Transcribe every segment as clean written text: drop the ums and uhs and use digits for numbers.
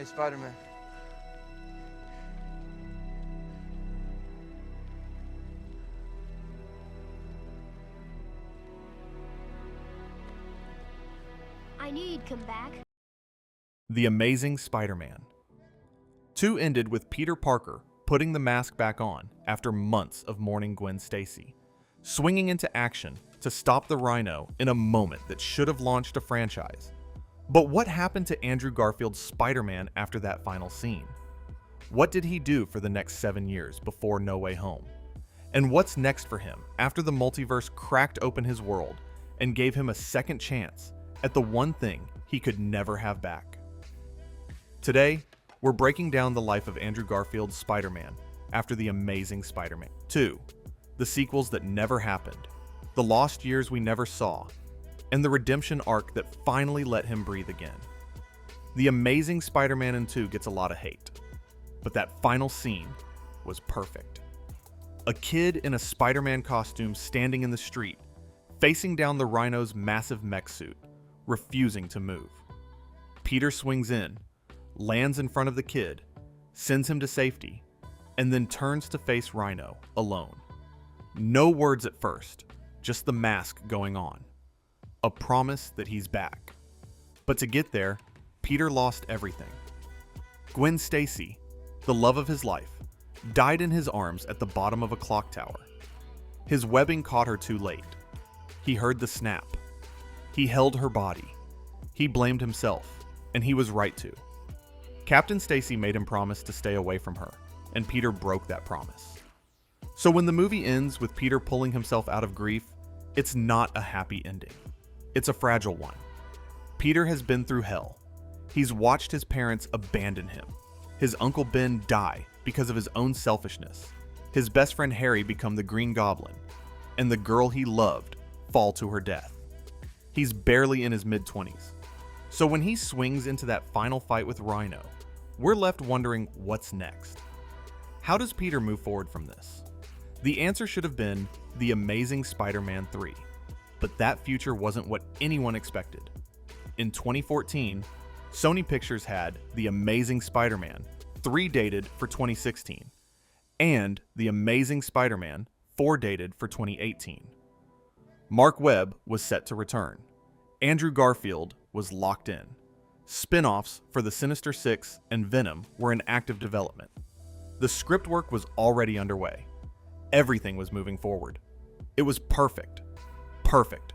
Hey, Spider-Man. I knew you'd come back. The Amazing Spider-Man. 2 ended with Peter Parker putting the mask back on after months of mourning Gwen Stacy, swinging into action to stop the Rhino in a moment that should have launched a franchise. But what happened to Andrew Garfield's Spider-Man after that final scene? What did he do for the next 7 years before No Way Home? And what's next for him after the multiverse cracked open his world and gave him a second chance at the one thing he could never have back? Today, we're breaking down the life of Andrew Garfield's Spider-Man after The Amazing Spider-Man 2, the sequels that never happened, the lost years we never saw, and the redemption arc that finally let him breathe again. The Amazing Spider-Man 2 gets a lot of hate, but that final scene was perfect. A kid in a Spider-Man costume standing in the street, facing down the Rhino's massive mech suit, refusing to move. Peter swings in, lands in front of the kid, sends him to safety, and then turns to face Rhino alone. No words at first, just the mask going on. A promise that he's back. But to get there, Peter lost everything. Gwen Stacy, the love of his life, died in his arms at the bottom of a clock tower. His webbing caught her too late. He heard the snap. He held her body. He blamed himself, and he was right to. Captain Stacy made him promise to stay away from her, and Peter broke that promise. So when the movie ends with Peter pulling himself out of grief, it's not a happy ending. It's a fragile one. Peter has been through hell. He's watched his parents abandon him, his Uncle Ben die because of his own selfishness, his best friend Harry become the Green Goblin, and the girl he loved fall to her death. He's barely in his mid-20s. So when he swings into that final fight with Rhino, we're left wondering what's next. How does Peter move forward from this? The answer should have been The Amazing Spider-Man 3, but that future wasn't what anyone expected. In 2014, Sony Pictures had The Amazing Spider-Man 3 dated for 2016, and The Amazing Spider-Man 4 dated for 2018. Mark Webb was set to return. Andrew Garfield was locked in. Spin-offs for The Sinister Six and Venom were in active development. The script work was already underway. Everything was moving forward. It was perfect. Perfect.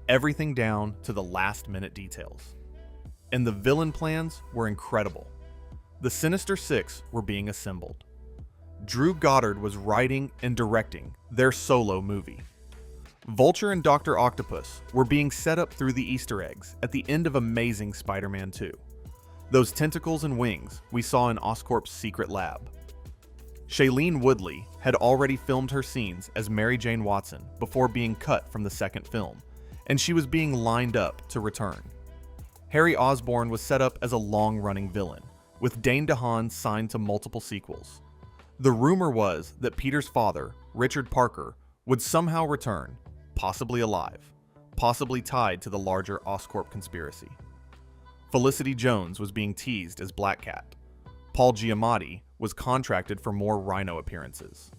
Everything down to the last-minute details. And the villain plans were incredible. The Sinister Six were being assembled. Drew Goddard was writing and directing their solo movie. Vulture and Dr. Octopus were being set up through the Easter eggs at the end of Amazing Spider-Man 2. Those tentacles and wings we saw in Oscorp's secret lab. Shailene Woodley had already filmed her scenes as Mary Jane Watson before being cut from the second film, and she was being lined up to return. Harry Osborn was set up as a long-running villain, with Dane DeHaan signed to multiple sequels. The rumor was that Peter's father, Richard Parker, would somehow return, possibly alive, possibly tied to the larger Oscorp conspiracy. Felicity Jones was being teased as Black Cat. Paul Giamatti was contracted for more Rhino appearances.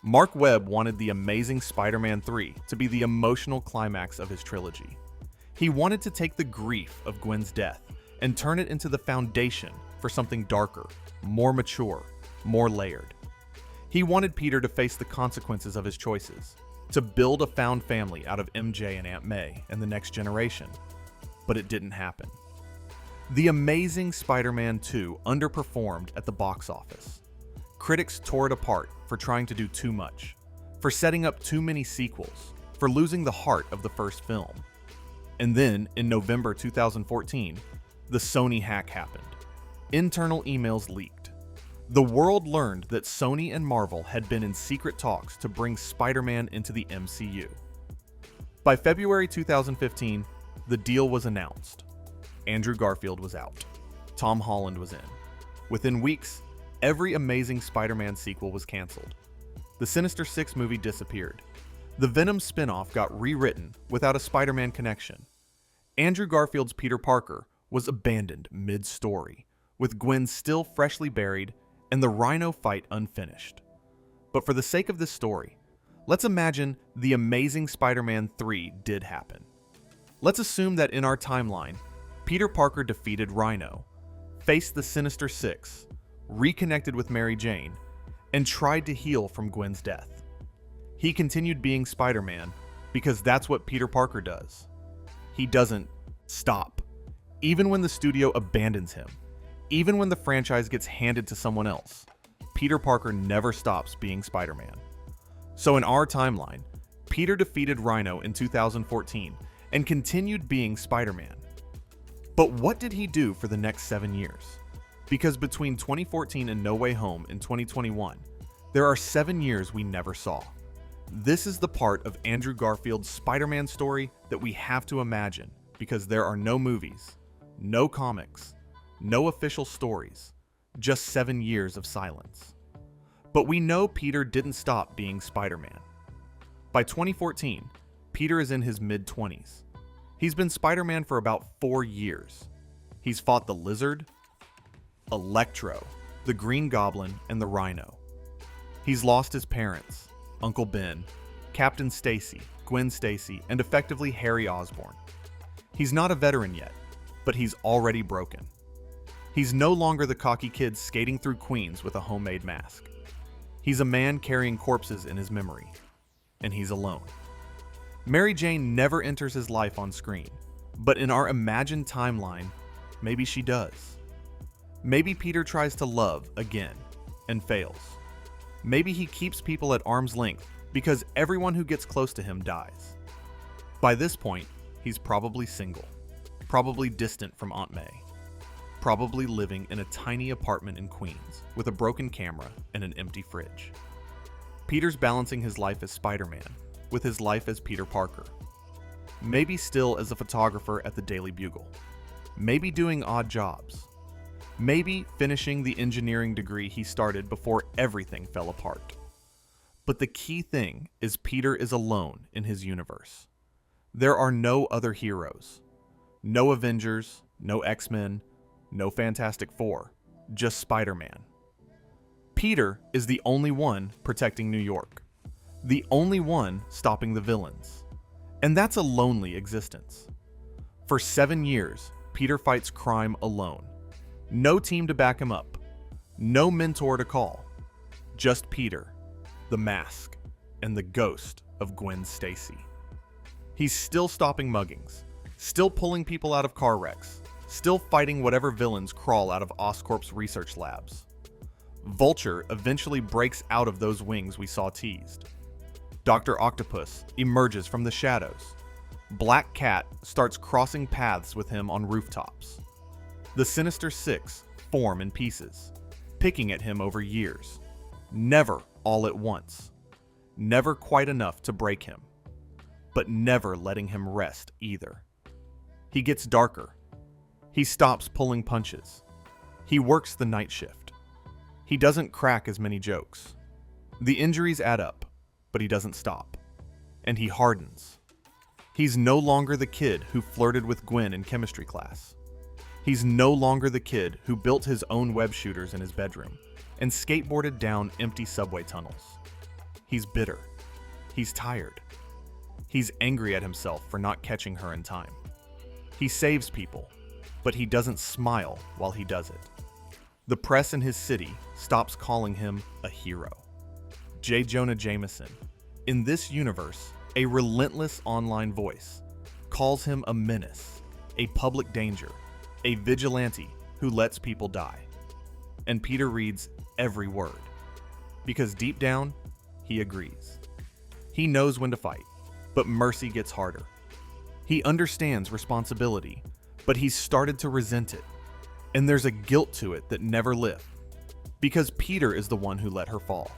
Mark Webb wanted The Amazing Spider-Man 3 to be the emotional climax of his trilogy. He wanted to take the grief of Gwen's death and turn it into the foundation for something darker, more mature, more layered. He wanted Peter to face the consequences of his choices, to build a found family out of MJ and Aunt May and the next generation. But it didn't happen. The Amazing Spider-Man 2 underperformed at the box office. Critics tore it apart for trying to do too much, for setting up too many sequels, for losing the heart of the first film. And then, in November 2014, the Sony hack happened. Internal emails leaked. The world learned that Sony and Marvel had been in secret talks to bring Spider-Man into the MCU. By February 2015, the deal was announced. Andrew Garfield was out. Tom Holland was in. Within weeks, every Amazing Spider-Man sequel was canceled. The Sinister Six movie disappeared. The Venom spin-off got rewritten without a Spider-Man connection. Andrew Garfield's Peter Parker was abandoned mid-story, with Gwen still freshly buried and the Rhino fight unfinished. But for the sake of this story, let's imagine The Amazing Spider-Man 3 did happen. Let's assume that in our timeline, Peter Parker defeated Rhino, faced the Sinister Six, reconnected with Mary Jane, and tried to heal from Gwen's death. He continued being Spider-Man because that's what Peter Parker does. He doesn't stop. Even when the studio abandons him, even when the franchise gets handed to someone else, Peter Parker never stops being Spider-Man. So in our timeline, Peter defeated Rhino in 2014 and continued being Spider-Man. But what did he do for the next 7 years? Because between 2014 and No Way Home in 2021, there are 7 years we never saw. This is the part of Andrew Garfield's Spider-Man story that we have to imagine because there are no movies, no comics, no official stories, just 7 years of silence. But we know Peter didn't stop being Spider-Man. By 2014, Peter is in his mid-20s. He's been Spider-Man for about 4 years. He's fought the Lizard, Electro, the Green Goblin, and the Rhino. He's lost his parents, Uncle Ben, Captain Stacy, Gwen Stacy, and effectively Harry Osborn. He's not a veteran yet, but he's already broken. He's no longer the cocky kid skating through Queens with a homemade mask. He's a man carrying corpses in his memory, and he's alone. Mary Jane never enters his life on screen, but in our imagined timeline, maybe she does. Maybe Peter tries to love again and fails. Maybe he keeps people at arm's length because everyone who gets close to him dies. By this point, he's probably single, probably distant from Aunt May, probably living in a tiny apartment in Queens with a broken camera and an empty fridge. Peter's balancing his life as Spider-Man with his life as Peter Parker. Maybe still as a photographer at the Daily Bugle. Maybe doing odd jobs. Maybe finishing the engineering degree he started before everything fell apart. But the key thing is Peter is alone in his universe. There are no other heroes. No Avengers, no X-Men, no Fantastic Four, just Spider-Man. Peter is the only one protecting New York. The only one stopping the villains. And that's a lonely existence. For 7 years, Peter fights crime alone. No team to back him up. No mentor to call. Just Peter, the mask, and the ghost of Gwen Stacy. He's still stopping muggings, still pulling people out of car wrecks, still fighting whatever villains crawl out of Oscorp's research labs. Vulture eventually breaks out of those wings we saw teased. Dr. Octopus emerges from the shadows. Black Cat starts crossing paths with him on rooftops. The Sinister Six form in pieces, picking at him over years. Never all at once. Never quite enough to break him. But never letting him rest either. He gets darker. He stops pulling punches. He works the night shift. He doesn't crack as many jokes. The injuries add up, but he doesn't stop. And he hardens. He's no longer the kid who flirted with Gwen in chemistry class. He's no longer the kid who built his own web shooters in his bedroom and skateboarded down empty subway tunnels. He's bitter. He's tired. He's angry at himself for not catching her in time. He saves people, but he doesn't smile while he does it. The press in his city stops calling him a hero. J. Jonah Jameson, in this universe, a relentless online voice, calls him a menace, a public danger, a vigilante who lets people die. And Peter reads every word, because deep down, he agrees. He knows when to fight, but mercy gets harder. He understands responsibility, but he's started to resent it. And there's a guilt to it that never lifts, because Peter is the one who let her fall.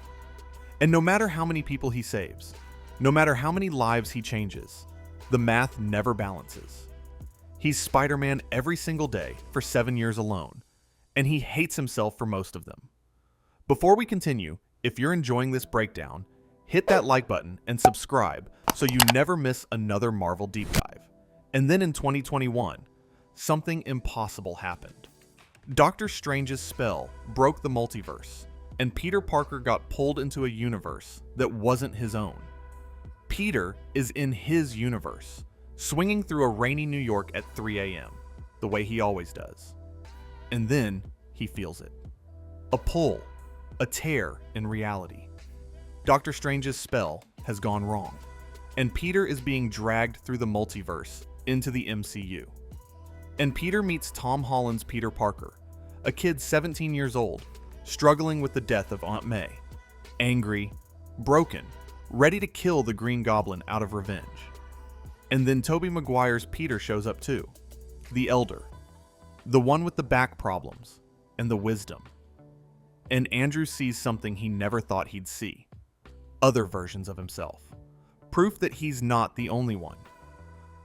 And no matter how many people he saves, no matter how many lives he changes, the math never balances. He's Spider-Man every single day for 7 years alone, and he hates himself for most of them. Before we continue, if you're enjoying this breakdown, hit that like button and subscribe so you never miss another Marvel deep dive. And then in 2021, something impossible happened. Doctor Strange's spell broke the multiverse, and Peter Parker got pulled into a universe that wasn't his own. Peter is in his universe, swinging through a rainy New York at 3 a.m., the way he always does. And then he feels it. A pull, a tear in reality. Doctor Strange's spell has gone wrong, and Peter is being dragged through the multiverse into the MCU. And Peter meets Tom Holland's Peter Parker, a kid 17 years old, struggling with the death of Aunt May, angry, broken, ready to kill the Green Goblin out of revenge. And then Tobey Maguire's Peter shows up too, the elder, the one with the back problems and the wisdom. And Andrew sees something he never thought he'd see, other versions of himself, proof that he's not the only one,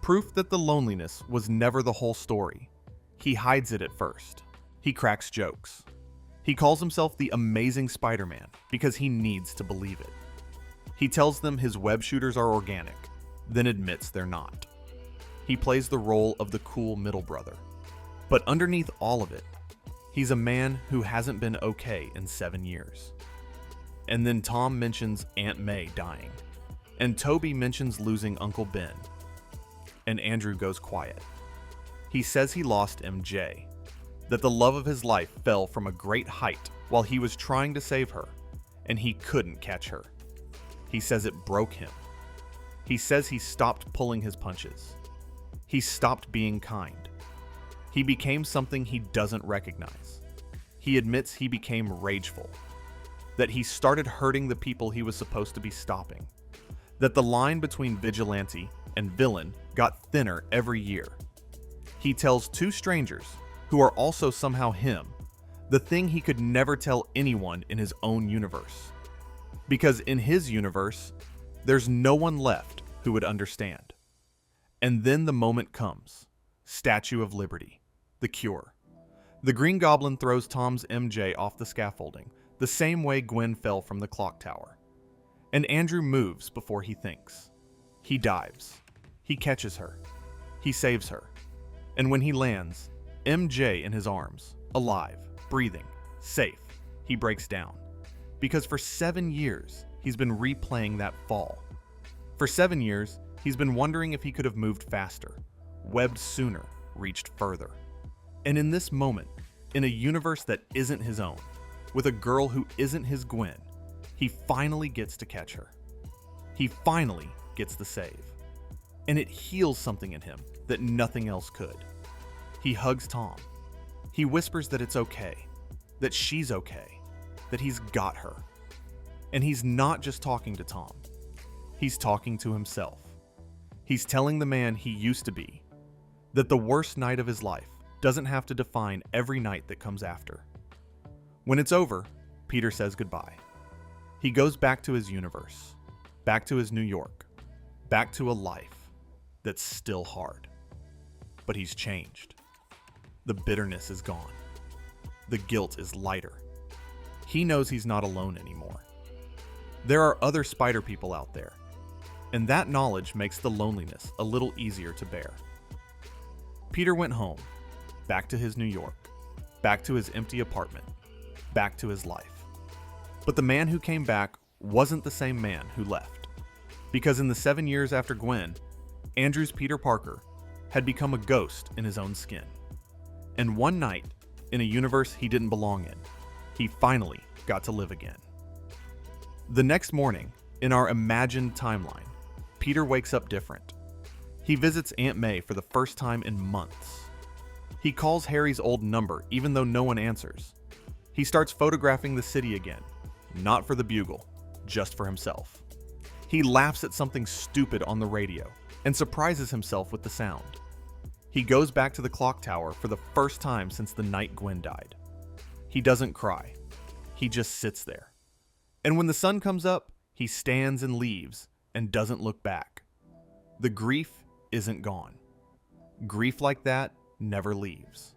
proof that the loneliness was never the whole story. He hides it at first. He cracks jokes. He calls himself the Amazing Spider-Man because he needs to believe it. He tells them his web shooters are organic, then admits they're not. He plays the role of the cool middle brother. But underneath all of it, he's a man who hasn't been okay in 7 years. And then Tom mentions Aunt May dying, and Toby mentions losing Uncle Ben. And Andrew goes quiet. He says he lost MJ, that the love of his life fell from a great height while he was trying to save her, and he couldn't catch her. He says it broke him. He says he stopped pulling his punches. He stopped being kind. He became something he doesn't recognize. He admits he became rageful, that he started hurting the people he was supposed to be stopping, that the line between vigilante and villain got thinner every year. He tells two strangers, who are also somehow him, the thing he could never tell anyone in his own universe. Because in his universe, there's no one left who would understand. And then the moment comes. Statue of Liberty. The cure. The Green Goblin throws Tom's MJ off the scaffolding, the same way Gwen fell from the clock tower. And Andrew moves before he thinks. He dives. He catches her. He saves her. And when he lands, MJ in his arms, alive, breathing, safe, he breaks down. Because for 7 years, he's been replaying that fall. For 7 years, he's been wondering if he could have moved faster, webbed sooner, reached further. And in this moment, in a universe that isn't his own, with a girl who isn't his Gwen, he finally gets to catch her. He finally gets the save. And it heals something in him that nothing else could. He hugs Tom. He whispers that it's okay, that she's okay, that he's got her. And he's not just talking to Tom. He's talking to himself. He's telling the man he used to be that the worst night of his life doesn't have to define every night that comes after. When it's over, Peter says goodbye. He goes back to his universe, back to his New York, back to a life that's still hard. But he's changed. The bitterness is gone. The guilt is lighter. He knows he's not alone anymore. There are other spider people out there, and that knowledge makes the loneliness a little easier to bear. Peter went home, back to his New York, back to his empty apartment, back to his life. But the man who came back wasn't the same man who left, because in the 7 years after Gwen, Andrew's Peter Parker had become a ghost in his own skin. And one night, in a universe he didn't belong in, he finally got to live again. The next morning, in our imagined timeline, Peter wakes up different. He visits Aunt May for the first time in months. He calls Harry's old number even though no one answers. He starts photographing the city again, not for the Bugle, just for himself. He laughs at something stupid on the radio and surprises himself with the sound. He goes back to the clock tower for the first time since the night Gwen died. He doesn't cry. He just sits there. And when the sun comes up, he stands and leaves and doesn't look back. The grief isn't gone. Grief like that never leaves.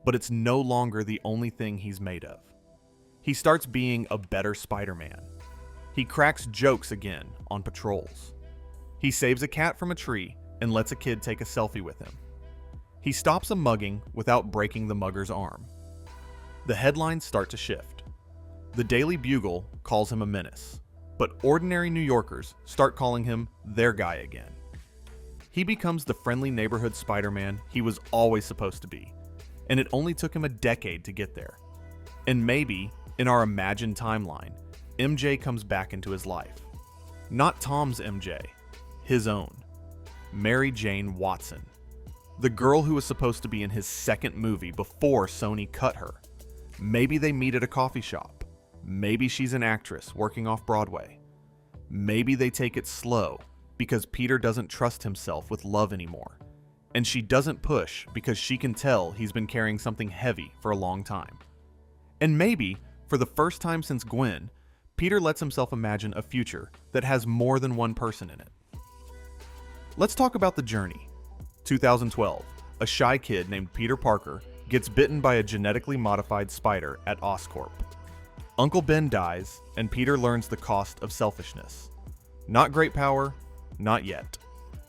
But it's no longer the only thing he's made of. He starts being a better Spider-Man. He cracks jokes again on patrols. He saves a cat from a tree and lets a kid take a selfie with him. He stops a mugging without breaking the mugger's arm. The headlines start to shift. The Daily Bugle calls him a menace, but ordinary New Yorkers start calling him their guy again. He becomes the friendly neighborhood Spider-Man he was always supposed to be, and it only took him a decade to get there. And maybe, in our imagined timeline, MJ comes back into his life. Not Tom's MJ, his own. Mary Jane Watson. The girl who was supposed to be in his second movie before Sony cut her. Maybe they meet at a coffee shop. Maybe she's an actress working off Broadway. Maybe they take it slow because Peter doesn't trust himself with love anymore. And she doesn't push because she can tell he's been carrying something heavy for a long time. And maybe, for the first time since Gwen, Peter lets himself imagine a future that has more than one person in it. Let's talk about the journey. 2012, a shy kid named Peter Parker gets bitten by a genetically modified spider at Oscorp. Uncle Ben dies, and Peter learns the cost of selfishness. Not great power, not yet.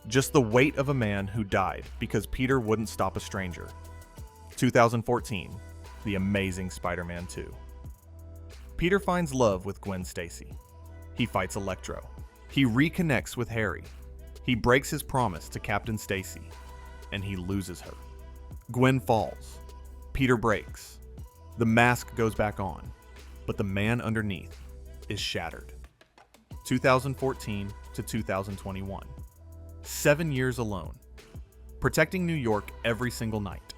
Just the weight of a man who died because Peter wouldn't stop a stranger. 2014, The Amazing Spider-Man 2. Peter finds love with Gwen Stacy. He fights Electro. He reconnects with Harry. He breaks his promise to Captain Stacy, and he loses her. Gwen falls. Peter breaks. The mask goes back on, but the man underneath is shattered. 2014 to 2021. 7 years alone. Protecting New York every single night.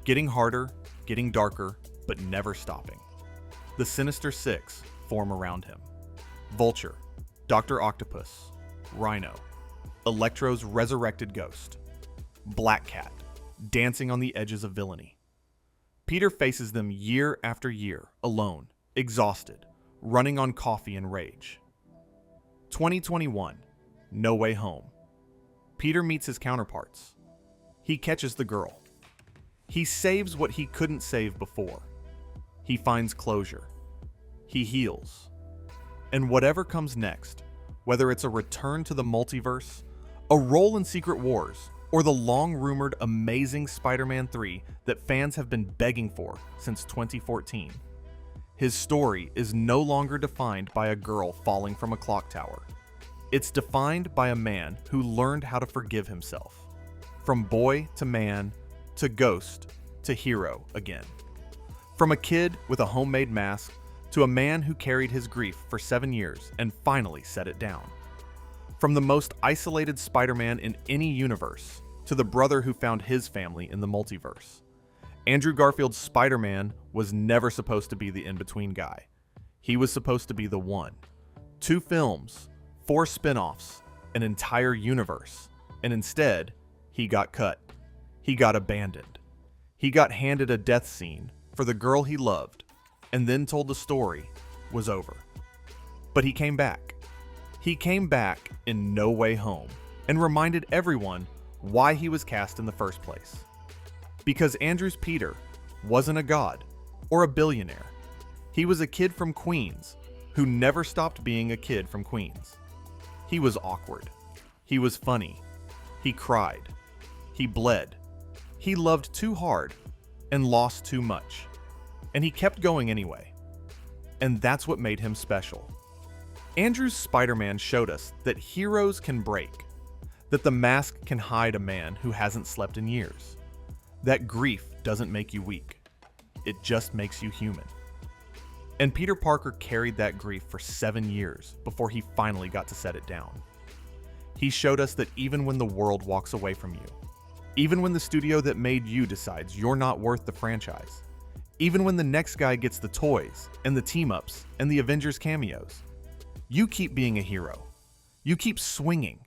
Getting harder, getting darker, but never stopping. The Sinister Six form around him. Vulture, Dr. Octopus, Rhino, Electro's resurrected ghost, Black Cat, dancing on the edges of villainy. Peter faces them year after year, alone, exhausted, running on coffee and rage. 2021, No Way Home. Peter meets his counterparts. He catches the girl. He saves what he couldn't save before. He finds closure. He heals. And whatever comes next, whether it's a return to the multiverse, a role in Secret Wars, or the long-rumored Amazing Spider-Man 3 that fans have been begging for since 2014. His story is no longer defined by a girl falling from a clock tower. It's defined by a man who learned how to forgive himself. From boy to man, to ghost, to hero again. From a kid with a homemade mask, to a man who carried his grief for 7 years and finally set it down. From the most isolated Spider-Man in any universe, to the brother who found his family in the multiverse. Andrew Garfield's Spider-Man was never supposed to be the in-between guy. He was supposed to be the one. 2 films, 4 spin-offs, an entire universe, and instead, he got cut. He got abandoned. He got handed a death scene for the girl he loved, and then told the story was over. But he came back. He came back in No Way Home and reminded everyone why he was cast in the first place. Because Andrew's Peter wasn't a god or a billionaire. He was a kid from Queens who never stopped being a kid from Queens. He was awkward. He was funny. He cried. He bled. He loved too hard and lost too much. And he kept going anyway. And that's what made him special. Andrew's Spider-Man showed us that heroes can break, that the mask can hide a man who hasn't slept in years, that grief doesn't make you weak, it just makes you human. And Peter Parker carried that grief for 7 years before he finally got to set it down. He showed us that even when the world walks away from you, even when the studio that made you decides you're not worth the franchise, even when the next guy gets the toys and the team-ups and the Avengers cameos, you keep being a hero. You keep swinging.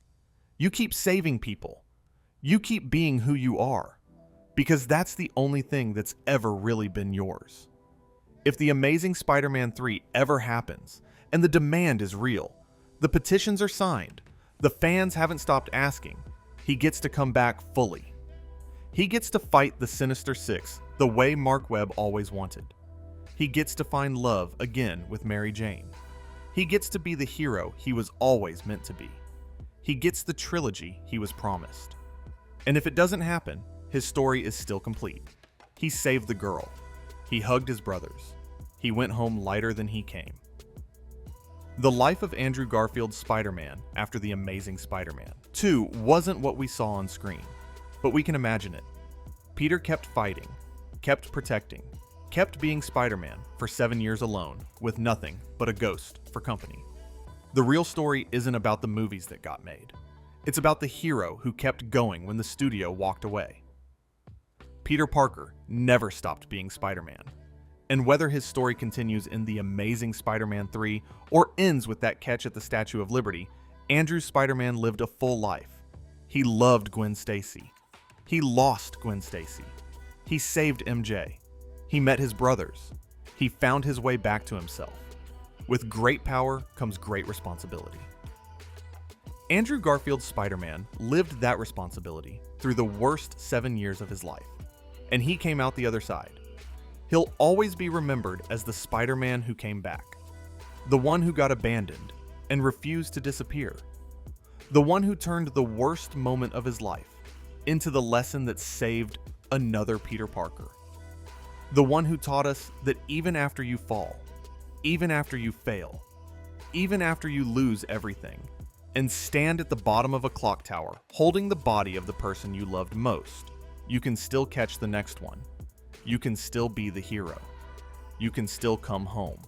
You keep saving people. You keep being who you are. Because that's the only thing that's ever really been yours. If The Amazing Spider-Man 3 ever happens, and the demand is real, the petitions are signed, the fans haven't stopped asking, he gets to come back fully. He gets to fight the Sinister Six the way Mark Webb always wanted. He gets to find love again with Mary Jane. He gets to be the hero he was always meant to be. He gets the trilogy he was promised. And if it doesn't happen, his story is still complete. He saved the girl. He hugged his brothers. He went home lighter than he came. The life of Andrew Garfield's Spider-Man after The Amazing Spider-Man 2 wasn't what we saw on screen, but we can imagine it. Peter kept fighting, kept protecting, kept being Spider-Man for 7 years alone with nothing but a ghost for company. The real story isn't about the movies that got made. It's about the hero who kept going when the studio walked away. Peter Parker never stopped being Spider-Man. And whether his story continues in The Amazing Spider-Man 3 or ends with that catch at the Statue of Liberty, Andrew's Spider-Man lived a full life. He loved Gwen Stacy. He lost Gwen Stacy. He saved MJ. He met his brothers. He found his way back to himself. With great power comes great responsibility. Andrew Garfield's Spider-Man lived that responsibility through the worst 7 years of his life, and he came out the other side. He'll always be remembered as the Spider-Man who came back, the one who got abandoned and refused to disappear, the one who turned the worst moment of his life into the lesson that saved another Peter Parker, the one who taught us that even after you fall, even after you fail, even after you lose everything, and stand at the bottom of a clock tower holding the body of the person you loved most, you can still catch the next one. You can still be the hero. You can still come home.